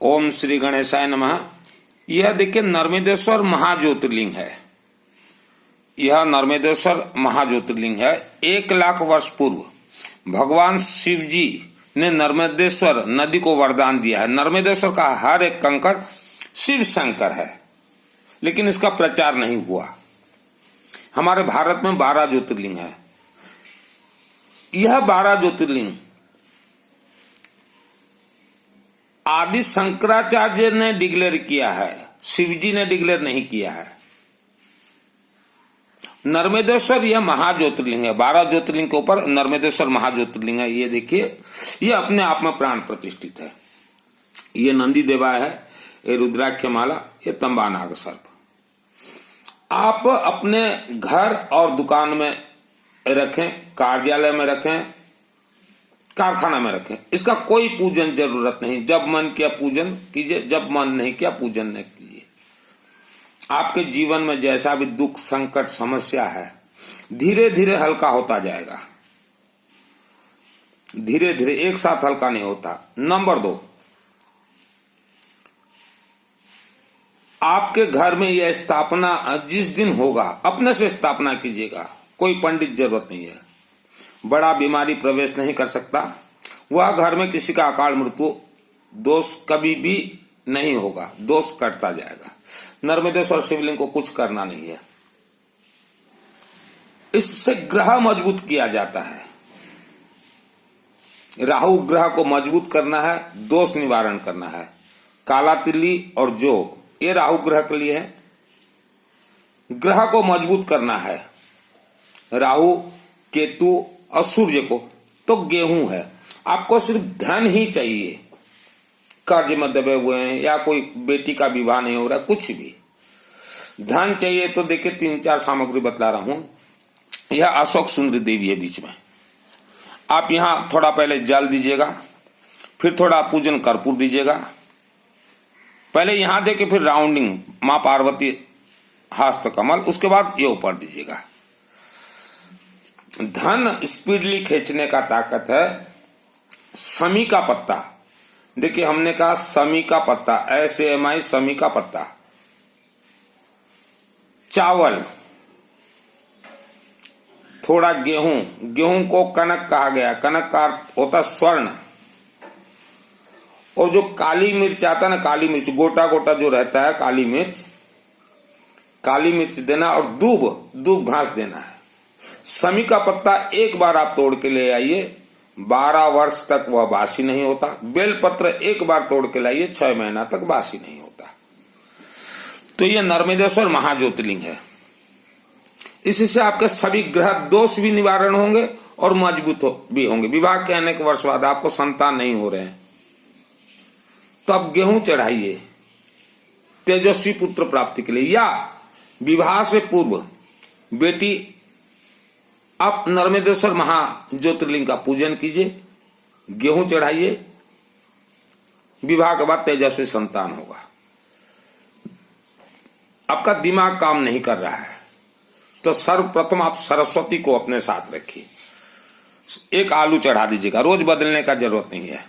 ओम श्री गणेशाय नमः। यह देखिए नर्मदेश्वर महाज्योतिर्लिंग है। यह नर्मदेश्वर महाज्योतिर्लिंग है। 1,00,000 वर्ष पूर्व भगवान शिव जी ने नर्मदेश्वर नदी को वरदान दिया है। नर्मदेश्वर का हर एक कंकड़ शिव शंकर है, लेकिन इसका प्रचार नहीं हुआ। हमारे भारत में 12 ज्योतिर्लिंग है। यह 12 ज्योतिर्लिंग आदि शंकराचार्य ने डिक्लेयर किया है, शिवजी ने डिक्लेयर नहीं किया है। नर्मदेश्वर यह महाज्योतिर्लिंग है। 12 ज्योतिर्लिंग के ऊपर नर्मदेश्वर महाज्योतिर्लिंग है। ये देखिए, ये अपने आप में प्राण प्रतिष्ठित है। ये नंदी देवा है, ये रुद्राक्ष माला, ये तंबा नाग सर्प। आप अपने घर और दुकान में रखें, कार्यालय में रखें, कारखाना में रखें, इसका कोई पूजन जरूरत नहीं। जब मन किया पूजन कीजिए, जब मन नहीं किया पूजन नहीं कीजिए। आपके जीवन में जैसा भी दुख, संकट, समस्या है, धीरे धीरे हल्का होता जाएगा। धीरे धीरे, एक साथ हल्का नहीं होता। नंबर 2, आपके घर में यह स्थापना जिस दिन होगा, अपने से स्थापना कीजिएगा। कोई पंडित जरूरत नहीं है। बड़ा बीमारी प्रवेश नहीं कर सकता। वह घर में किसी का अकाल मृत्यु, दोष कभी भी नहीं होगा। दोष कटता जाएगा। नर्मदेश्वर शिवलिंग को कुछ करना नहीं है। इससे ग्रह मजबूत किया जाता है। राहु ग्रह को मजबूत करना है, दोष निवारण करना है। काला तिल्ली और जो, ये राहु ग्रह के लिए है। ग्रह को मजबूत करना है, राहु, केतु और सूर्य को। तो गेहूं है। आपको सिर्फ धन ही चाहिए। कर्ज में दबे हुए हैं या कोई बेटी का विवाह नहीं हो रहा, कुछ भी धन चाहिए तो देखिए 3-4 सामग्री बतला रहा हूं। यह अशोक सुंदरी देवी है बीच में। आप यहां थोड़ा पहले जल दीजिएगा, फिर थोड़ा पूजन कर्पूर दीजिएगा। पहले यहां देके फिर राउंडिंग मां पार्वती हस्त कमल, उसके बाद ये ऊपर दीजिएगा। धन स्पीडली खींचने का ताकत है। समी का पत्ता, देखिए हमने कहा समी का पत्ता, SAMI, समी का पत्ता। चावल, थोड़ा गेहूं, गेहूं को कनक कहा गया। कनक का अर्थ होता स्वर्ण। और जो काली मिर्च आता है ना, काली मिर्च, गोटा गोटा जो रहता है, काली मिर्च, काली मिर्च देना। और दूब घास देना है। समी का पत्ता एक बार आप तोड़ के ले आइए, 12 वर्ष तक वह बासी नहीं होता। बेलपत्र एक बार तोड़ के लाइए, 6 महीना तक बासी नहीं होता। तो यह नर्मदेश्वर महाज्योतिर्लिंग है। इससे आपके सभी ग्रह दोष भी निवारण होंगे और मजबूत भी होंगे। विवाह के अनेक वर्ष बाद आपको संतान नहीं हो रहे हैं, तो आप गेहूं चढ़ाइए तेजस्वी पुत्र प्राप्ति के लिए। या विवाह से पूर्व बेटी, आप नर्मदेश्वर महाज्योतिर्लिंग का पूजन कीजिए, गेहूं चढ़ाइए। विवाह के बाद तेजस्वी संतान होगा। आपका दिमाग काम नहीं कर रहा है तो सर्वप्रथम आप सरस्वती को अपने साथ रखिए। एक आलू चढ़ा दीजिएगा। रोज बदलने का जरूरत नहीं है।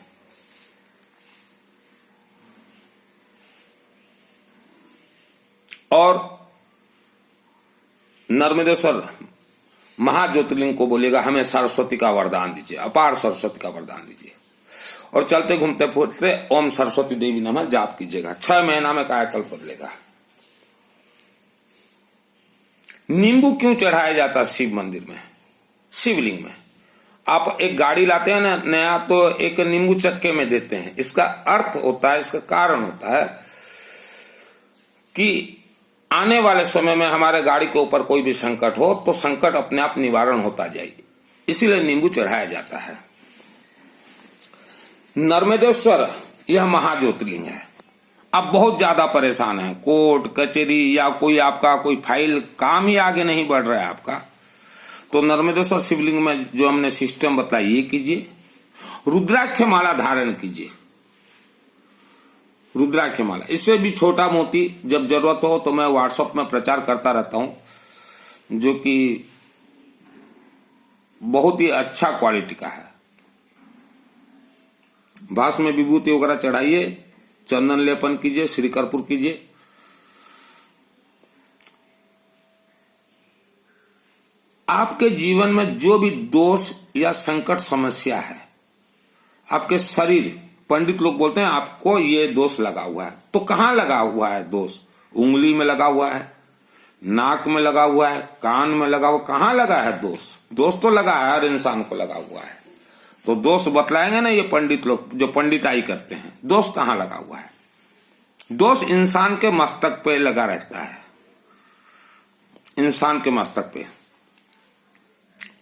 और नर्मदेश्वर महाज्योतिर्लिंग को बोलिएगा, हमें सरस्वती का वरदान दीजिए, अपार सरस्वती का वरदान दीजिए। और चलते घूमते फिरते ओम सरस्वती देवी नमः जाप कीजिएगा। 6 महीना में कायाकल्प बदलेगा। नींबू क्यों चढ़ाया जाता है शिव मंदिर में, शिवलिंग में? आप एक गाड़ी लाते हैं ना नया, तो एक नींबू चक्के में देते हैं। इसका अर्थ होता है, इसका कारण होता है कि आने वाले समय में हमारे गाड़ी के ऊपर कोई भी संकट हो तो संकट अपने आप निवारण होता जाए, इसीलिए नींबू चढ़ाया जाता है। नर्मदेश्वर यह महाज्योतिर्लिंग है। आप बहुत ज्यादा परेशान हैं, कोर्ट कचहरी या कोई आपका कोई फाइल काम ही आगे नहीं बढ़ रहा है आपका, तो नर्मदेश्वर शिवलिंग में जो हमने सिस्टम बताया ये कीजिए। रुद्राक्ष माला धारण कीजिए। रुद्राक्ष माला, इससे भी छोटा मोती जब जरूरत हो तो मैं व्हाट्सएप में प्रचार करता रहता हूं, जो कि बहुत ही अच्छा क्वालिटी का है। भास में विभूति वगैरह चढ़ाइए, चंदन लेपन कीजिए, श्री कर्पूर कीजिए। आपके जीवन में जो भी दोष या संकट समस्या है, आपके शरीर, पंडित लोग बोलते हैं आपको ये दोष लगा हुआ है, तो कहां लगा हुआ है दोष? उंगली में लगा हुआ है, नाक में लगा हुआ है, कान में लगा हुआ, कहां लगा है दोष? दोष तो लगा है, हर इंसान को लगा हुआ है। तो दोष बतलाएंगे ना ये पंडित लोग जो पंडिताई करते हैं, दोष कहां लगा हुआ है? दोष इंसान के मस्तक पे लगा रहता है, इंसान के मस्तक पे।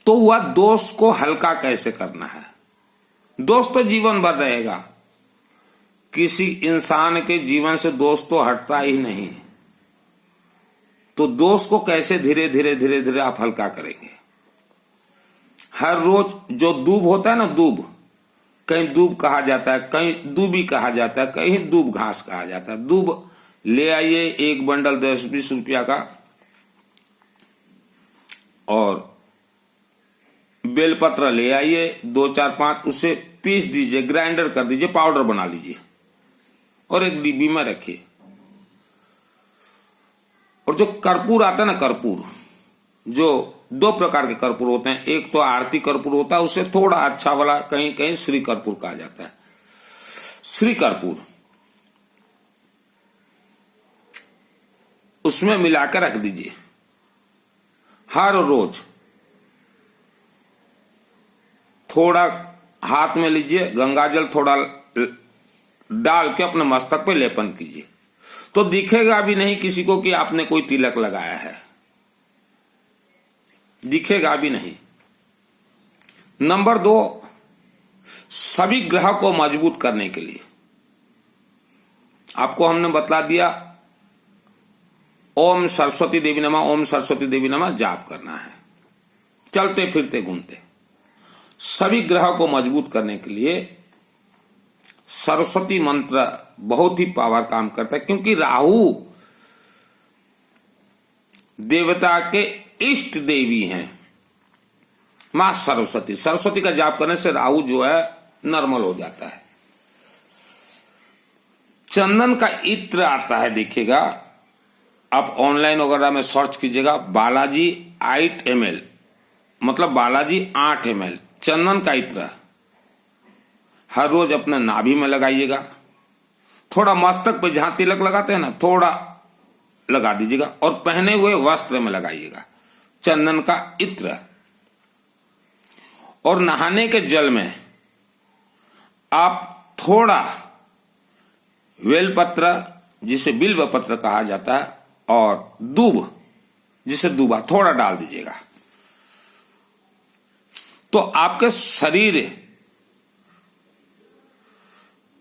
तो वह दोष को हल्का कैसे करना है? दोष तो जीवन भर रहेगा, किसी इंसान के जीवन से दोष तो हटता ही नहीं। तो दोष को कैसे धीरे धीरे धीरे धीरे आप हल्का करेंगे? हर रोज जो दूब होता है ना, दूब, कहीं दूब कहा जाता है, कहीं दूबी कहा जाता है, कहीं दूब घास कहा जाता है। दूब ले आइए, एक बंडल 10-20 रुपया का, और बेलपत्र ले आइए 2-4-5, उसे पीस दीजिए, ग्राइंडर कर दीजिए, पाउडर बना लीजिए और एक डिब्बी में रखिए। और जो कर्पूर आता है ना, कर्पूर, जो 2 प्रकार के कर्पूर होते हैं, एक तो आरती कर्पूर होता है, उससे थोड़ा अच्छा वाला कहीं कहीं श्री कर्पूर कहा जाता है। श्री कर्पूर उसमें मिलाकर रख दीजिए। हर रोज थोड़ा हाथ में लीजिए, गंगाजल थोड़ा डाल के अपने मस्तक पे लेपन कीजिए, तो दिखेगा भी नहीं किसी को कि आपने कोई तिलक लगाया है, दिखेगा भी नहीं। नंबर 2, सभी ग्रह को मजबूत करने के लिए आपको हमने बतला दिया, ओम सरस्वती देवी नमः, ओम सरस्वती देवी नमः जाप करना है, चलते फिरते घूमते। सभी ग्रह को मजबूत करने के लिए सरस्वती मंत्र बहुत ही पावर काम करता है, क्योंकि राहु देवता के इष्ट देवी हैं, मां सरस्वती। सरस्वती का जाप करने से राहु जो है नॉर्मल हो जाता है। चंदन का इत्र आता है, देखिएगा आप ऑनलाइन वगैरह में सर्च कीजिएगा, बालाजी 8 ml, मतलब बालाजी 8 ml चंदन का इत्र हर रोज अपने नाभि में लगाइएगा। थोड़ा मस्तक पे जहां तिलक लगाते हैं ना, थोड़ा लगा दीजिएगा और पहने हुए वस्त्र में लगाइएगा चंदन का इत्र। और नहाने के जल में आप थोड़ा बेलपत्र, जिसे बिल्व पत्र कहा जाता है, और दूब, जिसे दूबा, थोड़ा डाल दीजिएगा। तो आपके शरीर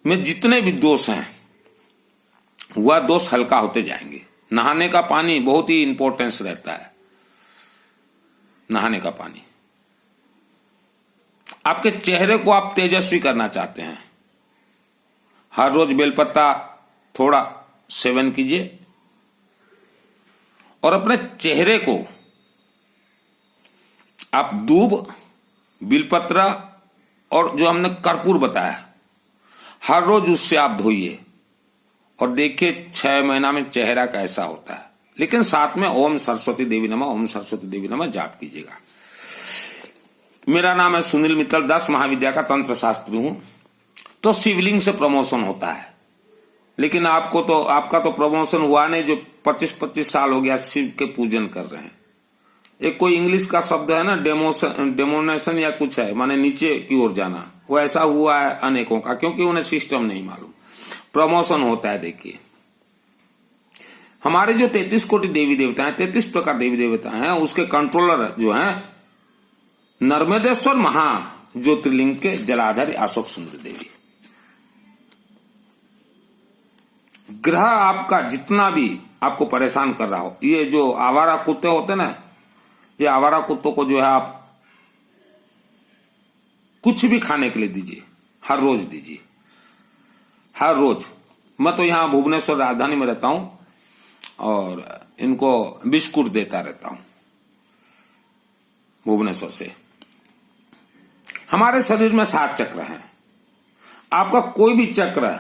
में जितने भी दोष हैं वह दोष हल्का होते जाएंगे। नहाने का पानी बहुत ही इंपॉर्टेंस रहता है। नहाने का पानी, आपके चेहरे को आप तेजस्वी करना चाहते हैं, हर रोज बेलपत्ता थोड़ा सेवन कीजिए और अपने चेहरे को आप दूब, बिलपत्र और जो हमने कर्पूर बताया, हर रोज उससे आप धोइए और देखिए 6 महीना में चेहरा कैसा होता है। लेकिन साथ में ओम सरस्वती देवी नमः, ओम सरस्वती देवी नमः जाप कीजिएगा। मेरा नाम है सुनील मित्तल, 10 महाविद्या का तंत्र शास्त्री हूं। तो शिवलिंग से प्रमोशन होता है, लेकिन आपका तो प्रमोशन हुआ नहीं जो 25-25 साल हो गया शिव के पूजन कर रहे हैं। एक कोई इंग्लिश का शब्द है ना, डेमोनेशन या कुछ है, माने नीचे की ओर जाना, वो ऐसा हुआ है अनेकों का, क्योंकि उन्हें सिस्टम नहीं मालूम। प्रमोशन होता है। देखिए हमारे जो 33 कोटि देवी देवता हैं, 33 प्रकार देवी देवता हैं, उसके कंट्रोलर जो हैं नर्मदेश्वर महा ज्योतिर्लिंग के जलाधारी अशोक सुंदर देवी। ग्रह आपका जितना भी आपको परेशान कर रहा हो, ये जो आवारा कुत्ते होते ना, ये आवारा कुत्तों को जो है आप कुछ भी खाने के लिए दीजिए, हर रोज दीजिए, हर रोज। मैं तो यहां भुवनेश्वर राजधानी में रहता हूं और इनको बिस्कुट देता रहता हूं भुवनेश्वर से। हमारे शरीर में 7 चक्र हैं। आपका कोई भी चक्र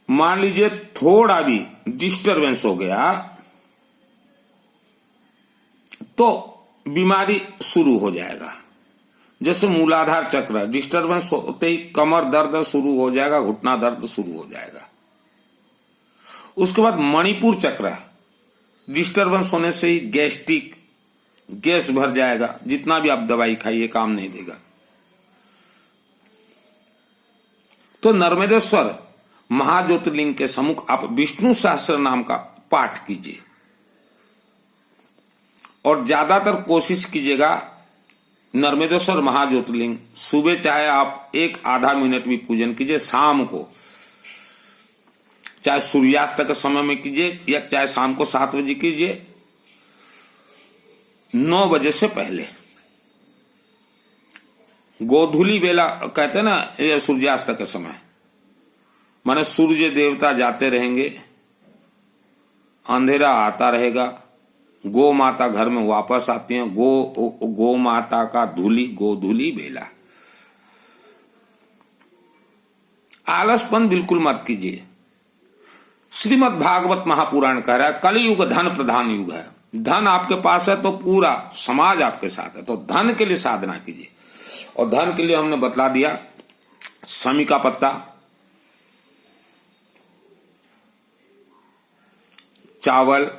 मान लीजिए थोड़ा भी डिस्टरबेंस हो गया तो बीमारी शुरू हो जाएगा। जैसे मूलाधार चक्र डिस्टरबेंस होते ही कमर दर्द शुरू हो जाएगा, घुटना दर्द शुरू हो जाएगा। उसके बाद मणिपुर चक्र डिस्टरबेंस होने से ही गैस भर जाएगा, जितना भी आप दवाई खाइए काम नहीं देगा। तो नर्मदेश्वर महाज्योतिर्लिंग के सम्मुख आप विष्णु सहस्त्र नाम का पाठ कीजिए और ज्यादातर कोशिश कीजिएगा नर्मदेश्वर महाज्योतिर्लिंग सुबह चाहे आप एक आधा मिनट भी पूजन कीजिए, शाम को चाहे सूर्यास्त के समय में कीजिए या चाहे शाम को 7 बजे कीजिए, 9 बजे से पहले। गोधूली बेला कहते हैं ना, ये सूर्यास्त के समय, माने सूर्य देवता जाते रहेंगे, अंधेरा आता रहेगा, गो माता घर में वापस आती हैं, गो माता का गोधूली बेला। आलसपन बिल्कुल मत कीजिए। श्रीमद् भागवत महापुराण कह रहा है कलयुग धन प्रधान युग है। धन आपके पास है तो पूरा समाज आपके साथ है, तो धन के लिए साधना कीजिए। और धन के लिए हमने बतला दिया समी का पत्ता, चावल,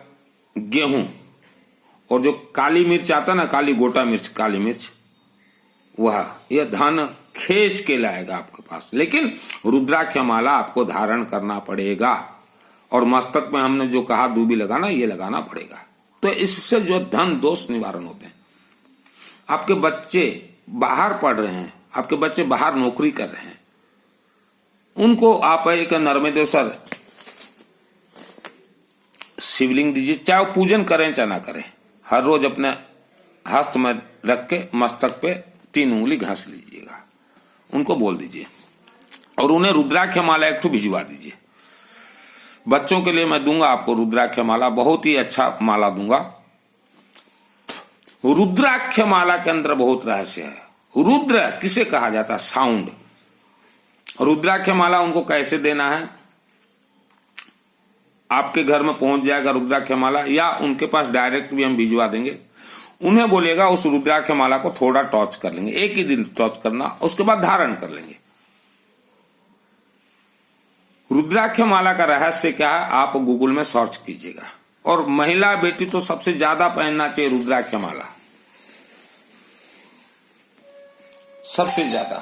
गेहूं और जो काली मिर्च आता है ना, काली गोटा मिर्च, काली मिर्च, वह यह धन खींच के लाएगा आपके पास। लेकिन रुद्राक्ष माला आपको धारण करना पड़ेगा और मस्तक में हमने जो कहा दूबी लगाना, ये लगाना पड़ेगा। तो इससे जो धन दोष निवारण होते हैं। आपके बच्चे बाहर पढ़ रहे हैं, आपके बच्चे बाहर नौकरी कर रहे हैं, उनको आप एक नर्मदेश्वर शिवलिंग दीजिए, चाहे पूजन करें चाहे ना करें। हर रोज अपने हस्त में रख के मस्तक पे 3 उंगली घास लीजिएगा, उनको बोल दीजिए और उन्हें रुद्राक्ष माला एक भिजवा दीजिए। बच्चों के लिए मैं दूंगा आपको रुद्राक्ष माला, बहुत ही अच्छा माला दूंगा। रुद्राक्ष माला के अंदर बहुत रहस्य है। रुद्र किसे कहा जाता है? साउंड। रुद्राक्ष माला उनको कैसे देना है? आपके घर में पहुंच जाएगा रुद्राक्ष माला, या उनके पास डायरेक्ट भी हम भिजवा देंगे। उन्हें बोलेगा उस रुद्राक्ष माला को थोड़ा टॉर्च कर लेंगे, एक ही दिन टॉर्च करना, उसके बाद धारण कर लेंगे। रुद्राक्ष माला का रहस्य क्या है आप गूगल में सर्च कीजिएगा। और महिला बेटी तो सबसे ज्यादा पहनना चाहिए रुद्राक्ष माला, सबसे ज्यादा।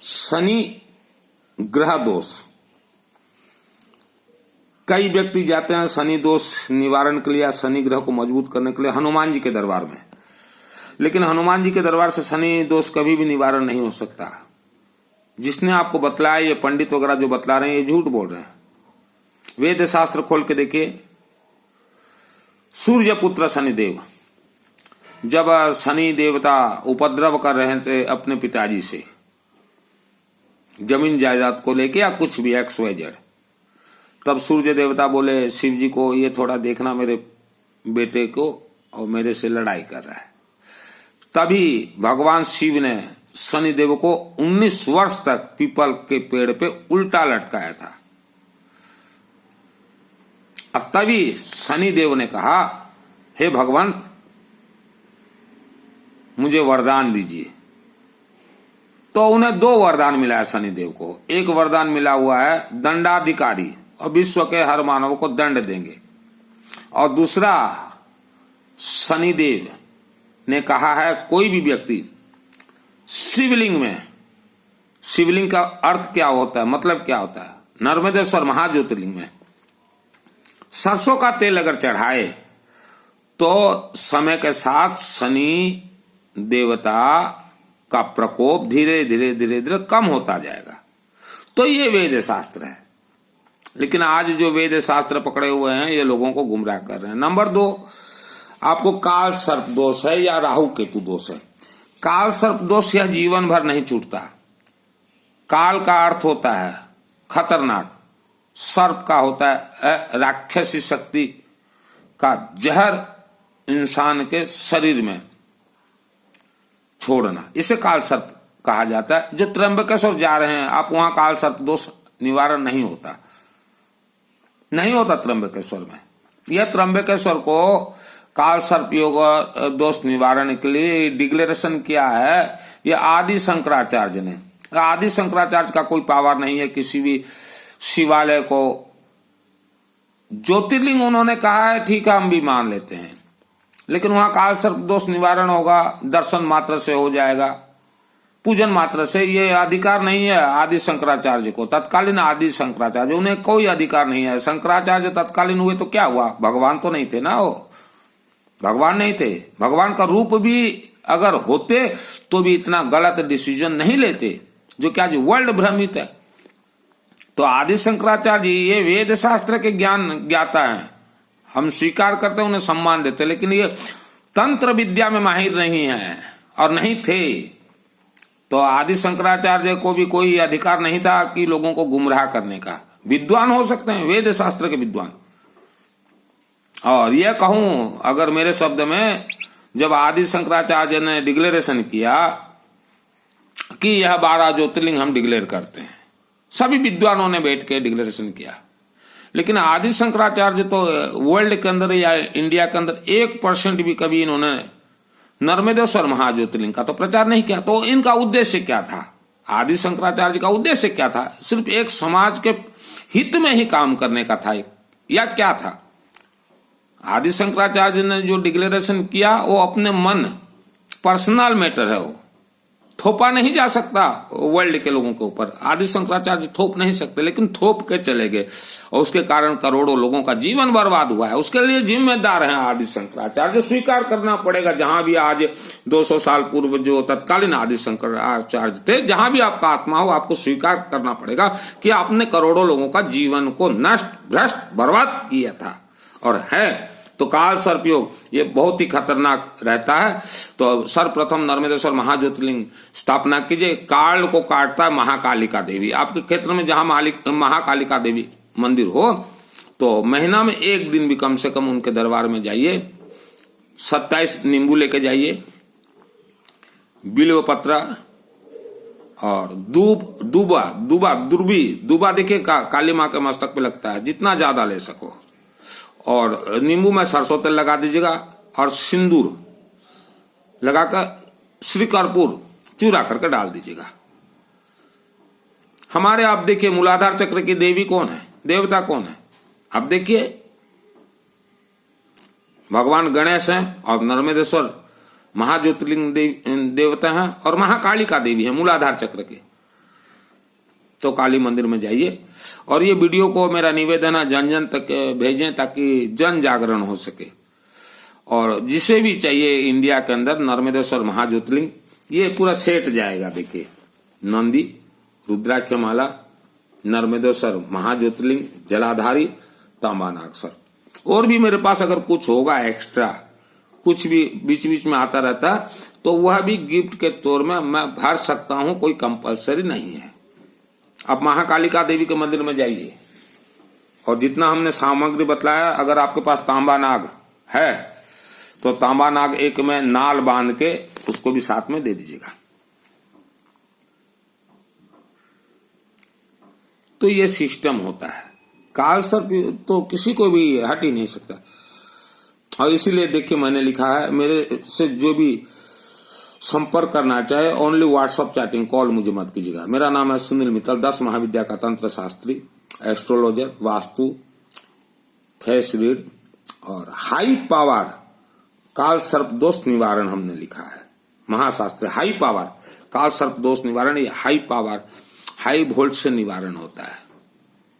शनि ग्रह दोष, कई व्यक्ति जाते हैं शनि दोष निवारण के लिए या शनि ग्रह को मजबूत करने के लिए हनुमान जी के दरबार में, लेकिन हनुमान जी के दरबार से शनि दोष कभी भी निवारण नहीं हो सकता। जिसने आपको बतलाया, ये पंडित वगैरह जो बतला रहे हैं, ये झूठ बोल रहे हैं। वेद शास्त्र खोल के देखिए, सूर्य पुत्र शनिदेव, जब शनि देवता उपद्रव कर रहे थे अपने पिताजी से जमीन जायदाद को लेके या कुछ भी XYZ, तब सूर्य देवता बोले शिव जी को, ये थोड़ा देखना मेरे बेटे को, और मेरे से लड़ाई कर रहा है। तभी भगवान शिव ने शनिदेव को 19 वर्ष तक पीपल के पेड़ पे उल्टा लटकाया था। अब तभी शनिदेव ने कहा, हे भगवंत मुझे वरदान दीजिए। तो उन्हें 2 वरदान मिला है शनिदेव को। एक वरदान मिला हुआ है दंडाधिकारी, और विश्व के हर मानव को दंड देंगे। और दूसरा, शनिदेव ने कहा है कोई भी व्यक्ति शिवलिंग में, शिवलिंग का अर्थ क्या होता है, मतलब क्या होता है, नर्मदेश्वर महाज्योतिर्लिंग में सरसों का तेल अगर चढ़ाए तो समय के साथ शनि देवता का प्रकोप धीरे धीरे धीरे धीरे कम होता जाएगा। तो ये वेद शास्त्र है। लेकिन आज जो वेद शास्त्र पकड़े हुए हैं ये लोगों को गुमराह कर रहे हैं। नंबर 2, आपको काल सर्प दोष है या राहु केतु दोष है। काल सर्प दोष यह जीवन भर नहीं छूटता। काल का अर्थ होता है खतरनाक, सर्प का होता है राक्षसी शक्ति का जहर इंसान के शरीर में छोड़ना, इसे काल सर्प कहा जाता है। जो त्र्यंबकेश्वर जा रहे हैं आप, वहां काल सर्प दोष निवारण नहीं होता, नहीं होता त्र्यंबकेश्वर में। यह त्र्यंबकेश्वर को काल सर्प योग दोष निवारण के लिए डिक्लेरेशन किया है यह आदि शंकराचार्य ने। आदि शंकराचार्य का कोई पावर नहीं है किसी भी शिवालय को। ज्योतिर्लिंग उन्होंने कहा है, ठीक है हम भी मान लेते हैं, लेकिन वहां काल सर्प दोष निवारण होगा, दर्शन मात्र से हो जाएगा, पूजन मात्र से। ये अधिकार नहीं है आदि शंकराचार्य को, तत्कालीन आदि शंकराचार्य, उन्हें कोई अधिकार नहीं है। शंकराचार्य तत्कालीन हुए तो क्या हुआ, भगवान तो नहीं थे ना, वो भगवान नहीं थे। भगवान का रूप भी अगर होते तो भी इतना गलत डिसीजन नहीं लेते, जो क्या जो वर्ल्ड भ्रमित है। तो आदि शंकराचार्य ये वेद शास्त्र के ज्ञान ज्ञाता हैं, हम स्वीकार करते हैं, उन्हें सम्मान देते, लेकिन ये तंत्र विद्या में माहिर नहीं है और नहीं थे। तो आदि शंकराचार्य को भी कोई अधिकार नहीं था कि लोगों को गुमराह करने का। विद्वान हो सकते हैं, वेद शास्त्र के विद्वान। और यह कहूं अगर मेरे शब्द में, जब आदि शंकराचार्य ने डिक्लेरेशन किया कि यह 12 ज्योतिर्लिंग हम डिक्लेयर करते हैं, सभी विद्वानों ने बैठ के डिक्लेरेशन किया, लेकिन आदि शंकराचार्य तो वर्ल्ड के अंदर या इंडिया के अंदर 1% भी कभी इन्होंने नर्मदेश्वर महाज्योतिर्लिंग का तो प्रचार नहीं किया। तो इनका उद्देश्य क्या था, आदि शंकराचार्य का उद्देश्य क्या था? सिर्फ एक समाज के हित में ही काम करने का था या क्या था? आदि शंकराचार्य ने जो डिक्लेरेशन किया वो अपने मन, पर्सनल मैटर है, वो थोपा नहीं जा सकता वर्ल्ड के लोगों के ऊपर। आदि शंकराचार्य थोप नहीं सकते, लेकिन थोप के चले गए और उसके कारण करोड़ों लोगों का जीवन बर्बाद हुआ है। उसके लिए जिम्मेदार हैं आदि शंकराचार्य, स्वीकार करना पड़ेगा। जहां भी आज 200 साल पूर्व जो तत्कालीन आदि शंकराचार्य थे, जहां भी आपका आत्मा हो, आपको स्वीकार करना पड़ेगा कि आपने करोड़ों लोगों का जीवन को नष्ट, भ्रष्ट, बर्बाद किया था और है। तो काल सर्प योग ये बहुत ही खतरनाक रहता है। तो सर्वप्रथम नर्मदेश्वर महाज्योतिर्लिंग स्थापना कीजिए। काल को काटता है महाकालिका देवी। आपके क्षेत्र में जहां महाकालिका देवी मंदिर हो तो महीना में एक दिन भी कम से कम उनके दरबार में जाइए। 27 नींबू लेके जाइए, बिल्व पत्र और दूबा देखिए काली माँ के मस्तक पे लगता है, जितना ज्यादा ले सको। और नींबू में सरसों तेल लगा दीजिएगा और सिंदूर लगाकर श्री कर्पूर चूरा करके डाल दीजिएगा। हमारे आप देखिए मूलाधार चक्र की देवी कौन है, देवता कौन है? आप देखिए भगवान गणेश हैं और नर्मदेश्वर महाज्योतिर्लिंग देवता हैं और महाकालिका देवी है मूलाधार चक्र के। तो काली मंदिर में जाइए। और ये वीडियो को मेरा निवेदन है जन जन तक भेजें ताकि जन जागरण हो सके। और जिसे भी चाहिए इंडिया के अंदर नर्मदेश्वर महाज्योतिर्लिंग ये पूरा सेट जाएगा। देखिए नंदी, रुद्राक्ष माला, नर्मदेश्वर महाज्योतिर्लिंग, जलाधारी, तांबा नागसर। और भी मेरे पास अगर कुछ होगा एक्स्ट्रा, कुछ भी बीच बीच में आता रहता तो वह भी गिफ्ट के तौर में मैं भर सकता हूं, कोई कंपलसरी नहीं है। आप महाकालिका देवी के मंदिर में जाइए और जितना हमने सामग्री बतलाया, अगर आपके पास तांबा नाग है तो तांबा नाग एक में नाल बांध के उसको भी साथ में दे दीजिएगा। तो ये सिस्टम होता है। काल सर्प तो किसी को भी हट ही नहीं सकता। और इसीलिए देखिए मैंने लिखा है, मेरे से जो भी संपर्क करना चाहे ओनली व्हाट्सएप चैटिंग, कॉल मुझे मत कीजिएगा। मेरा नाम है सुनील मित्तल, 10 महाविद्या का तंत्र Shastri, astrologer, vastu, face read और हाई पावर काल सर्प दोष निवारण हमने लिखा है। महाशास्त्र हाई पावर काल सर्प दोष निवारण, ये हाई पावर हाई वोल्ट से निवारण होता है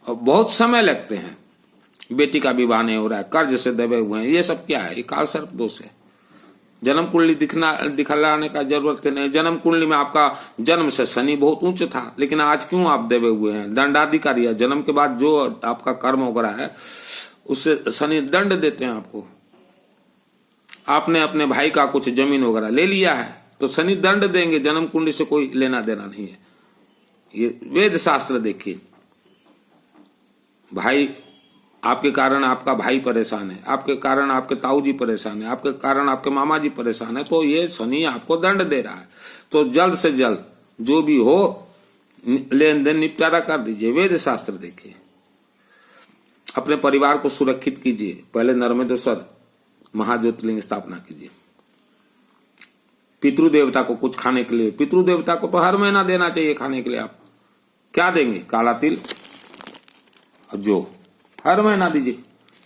और बहुत समय लगते हैं। बेटी का विवाह नहीं हो रहा है, कर्ज से दबे हुए हैं, ये सब क्या है? ये काल सर्प दोष है। जन्म कुंडली दिखलाने का जरूरत नहीं। जन्म कुंडली में आपका जन्म से शनि बहुत उच्च था, लेकिन आज क्यों आप दबे हुए हैं? दंडाधिकारी है। जन्म के बाद जो आपका कर्म वगैरह है उससे शनि दंड देते हैं आपको। आपने अपने भाई का कुछ जमीन वगैरह ले लिया है तो शनि दंड देंगे। जन्म कुंडली से कोई लेना देना नहीं है। ये वेद शास्त्र देखिए। भाई आपके कारण आपका भाई परेशान है, आपके कारण आपके ताऊ जी परेशान है, आपके कारण आपके मामा जी परेशान है, तो ये शनि आपको दंड दे रहा है। तो जल्द से जल्द जो भी हो लेन देन निपटारा कर दीजिए, वेद शास्त्र देखिए, अपने परिवार को सुरक्षित कीजिए। पहले नर्मदेश्वर महाज्योतिर्लिंग स्थापना कीजिए। पितृदेवता को कुछ खाने के लिए, पितृदेवता को तो हर महीना देना चाहिए खाने के लिए। आप क्या देंगे? काला तिल जो हर महीना दीजिए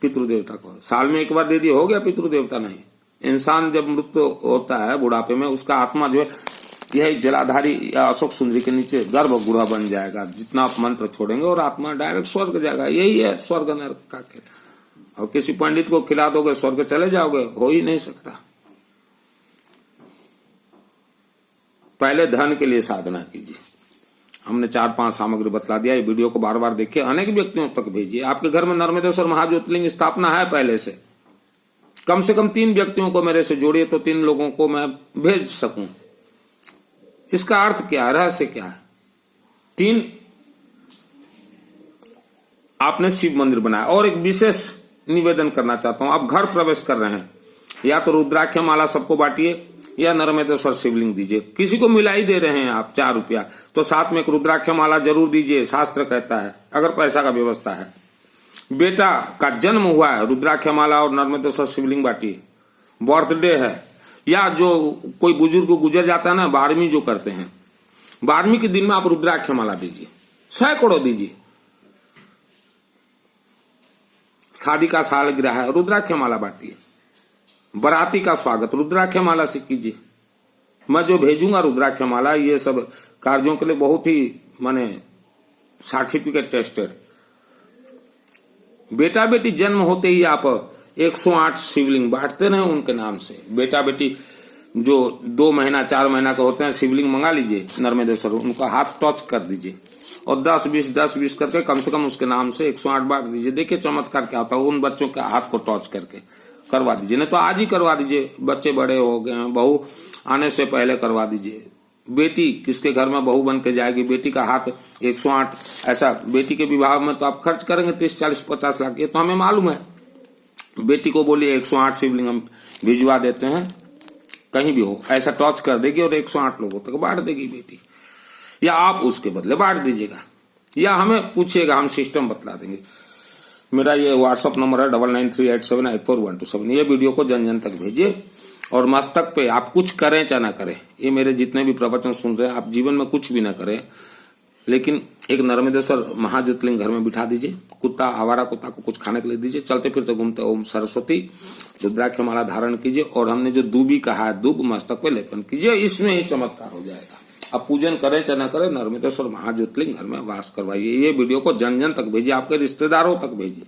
पितृदेवता को। साल में एक बार दे दिए, हो गया पितृदेवता। नहीं, इंसान जब मृत्यु होता है बुढ़ापे में, उसका आत्मा जो है यही जलाधारी या अशोक सुंदरी के नीचे गर्भगुड़ा बन जाएगा। जितना आप मंत्र छोड़ेंगे और आत्मा डायरेक्ट स्वर्ग जाएगा। यही है स्वर्ग नरक का खेल। और किसी पंडित को खिला दोगे स्वर्ग चले जाओगे? हो ही नहीं सकता। पहले धन के लिए साधना कीजिए। हमने 4-5 सामग्री बतला दिया। ये वीडियो को बार बार देखिए, अनेक व्यक्तियों तक भेजिए। आपके घर में नर्मदेश्वर महाज्योतिर्लिंग स्थापना है पहले से कम 3 व्यक्तियों को मेरे से जोड़िए तो 3 लोगों को मैं भेज सकूं। इसका अर्थ क्या है, रहस्य क्या है? 3 आपने शिव मंदिर बनाया। और एक विशेष निवेदन करना चाहता हूं, आप घर प्रवेश कर रहे हैं, या तो रुद्राक्ष माला सबको बांटिए या नर्मदेश्वर शिवलिंग दीजिए। किसी को मिला ही दे रहे हैं आप 4 रुपया, तो साथ में एक रुद्राक्ष माला जरूर दीजिए, शास्त्र कहता है, अगर पैसा का व्यवस्था है। बेटा का जन्म हुआ है, रुद्राक्ष माला और नर्मदेश्वर शिवलिंग बांटिए। बर्थडे है, या जो कोई बुजुर्ग गुजर जाता है ना, 12वीं जो करते हैं, 12वीं के दिन में आप रुद्राक्ष माला दीजिए, सैकड़ों दीजिए। शादी का सालगिरह है, रुद्राक्ष माला बांटिए। बराती का स्वागत रुद्राक्ष माला से कीजिए। मैं जो भेजूंगा रुद्राक्ष माला, ये सब कार्यों के लिए बहुत ही माने सर्टिफिकेट टेस्टेड। बेटा बेटी जन्म होते ही आप 108 शिवलिंग बांटते रहे उनके नाम से। बेटा बेटी जो 2 महीना 4 महीना के होते हैं, शिवलिंग मंगा लीजिए नर्मदेश्वर, उनका हाथ टच कर दीजिए और 10-20 करके कम से कम उसके नाम से 108 बांट दीजिए। देखिए चमत्कार क्या होता है। उन बच्चों के हाथ को टच करके करवा दीजिए, नहीं तो आज ही करवा दीजिए। बच्चे बड़े हो गए हैं, बहू आने से पहले करवा दीजिए। बेटी किसके घर में बहू बन के जाएगी, बेटी का हाथ 108 ऐसा। बेटी के विवाह में तो आप खर्च करेंगे 30-40-50 लाख, ये तो हमें मालूम है। बेटी को बोलिए 108 शिवलिंग हम भिजवा देते हैं, कहीं भी हो, ऐसा टच कर देगी और 108 लोगों तक बांट देगी बेटी, या आप उसके बदले बांट दीजिएगा, या हमें पूछिएगा, हम सिस्टम बतला देंगे। मेरा ये व्हाट्सअप नंबर है 9938784127। ये वीडियो को जन जन तक भेजिए और मस्तक पे आप कुछ करें चाहे ना करें, ये मेरे जितने भी प्रवचन सुन रहे हैं, आप जीवन में कुछ भी ना करें, लेकिन एक नर्मदेश्वर महाज्योतिर्लिंग घर में बिठा दीजिए। कुत्ता, आवारा कुत्ता को कुछ खाने के लिए दीजिए। चलते फिरते घूमते ओम सरस्वती रुद्राक्ष माला धारण कीजिए और हमने जो दूबी कहा है, दूब मस्तक पे लेपन कीजिए। इसमें ही चमत्कार हो जाएगा। आप पूजन करें चाहे ना करें, नर्मदेश्वर महाज्योतिर्लिंग घर में वास करवाइए। ये वीडियो को जन जन तक भेजिए, आपके रिश्तेदारों तक भेजिए।